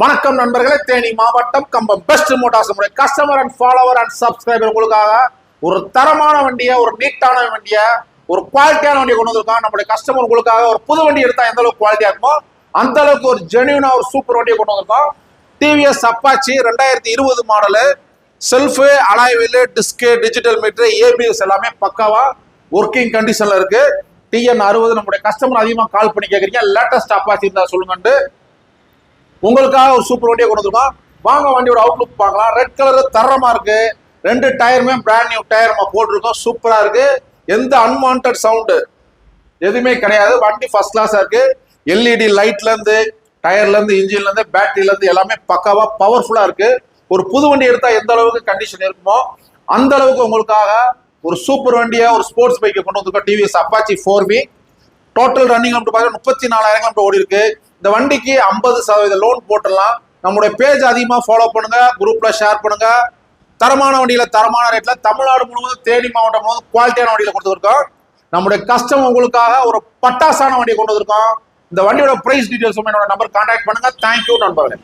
வணக்கம் நண்பர்களே, தேனி மாவட்டம் Cumbum best motors customer and follower and subscriber உங்களுக்காக ஒரு தரமான வண்டியை, ஒரு நீட்டான வண்டியை, ஒரு குவாலிட்டியான வண்டியை கொண்டு வந்திருக்கோம். நம்மளுடைய கஸ்டமர் உங்களுக்காக ஒரு புது வண்டி எடுத்தா எந்த அளவுக்கு குவாலிட்டியா இருக்குமோ அந்த அளவுக்கு ஒரு ஜென்யூனா ஒரு சூப்பர் வண்டியை கொண்டு வந்திருக்கோம். TVS Apache 2020 model, self, alloy wheel, disc, digital meter, ABS எல்லாமே பக்காவா ஒர்க்கிங் கண்டிஷன்ல இருக்கு. TN60 நம்முடைய கஸ்டமர் அதிகமாக கால் பண்ணி கேட்குறீங்க, லேட்டஸ்ட் அப்பாச்சி இருந்தா சொல்லுங்கன்ட்டு உங்களுக்காக ஒரு சூப்பர் வண்டியை கொண்டு வந்திருக்கோம். வாங்க வண்டியோட அவுட்லுக் பார்க்கலாம். ரெட் கலர் தரமா இருக்கு. 2 டயருமே பிராண்ட் நியூ டயர் நம்ம போட்டிருக்கோம். சூப்பரா இருக்கு. எந்த அன்வான்ட் சவுண்டு எதுவுமே கிடையாது. வண்டி ஃபர்ஸ்ட் கிளாஸா இருக்கு. எல்இடி லைட்ல இருந்து, டயர்ல இருந்து, இன்ஜின்ல இருந்து, பேட்டரியில இருந்து எல்லாமே பக்காவா பவர்ஃபுல்லா இருக்கு. ஒரு புது வண்டி எடுத்தா எந்த அளவுக்கு கண்டிஷன் இருக்குமோ அந்த அளவுக்கு உங்களுக்காக ஒரு சூப்பர் வண்டியா, ஒரு ஸ்போர்ட்ஸ் பைக்கை கொண்டு வந்திருக்கோம். TVS Apache 4V. Total running பார்த்தீங்கன்னா 34,000 கிலோமீட்டர் ஓடி இருக்கு. இந்த வண்டிக்கு 50% லோன் போட்டுடலாம். நம்மளுடைய பேஜ் அதிகமாக ஃபாலோ பண்ணுங்க, குரூப்ல ஷேர் பண்ணுங்க. தரமான வண்டியில, தரமான ரேட்ல தமிழ்நாடு முழுவதும், தேனி மாவட்டம் முழுவதும் குவாலிட்டியான வண்டியில கொண்டு வந்திருக்கோம். நம்முடைய கஸ்டமர் உங்களுக்காக ஒரு பட்டாசான வண்டியை கொண்டு வந்திருக்கோம். இந்த வண்டியோட பிரைஸ் டீடைல்ஸ் என்னோட நம்பர் கான்டாக்ட் பண்ணுங்க. தேங்க்யூ நண்பர்களே.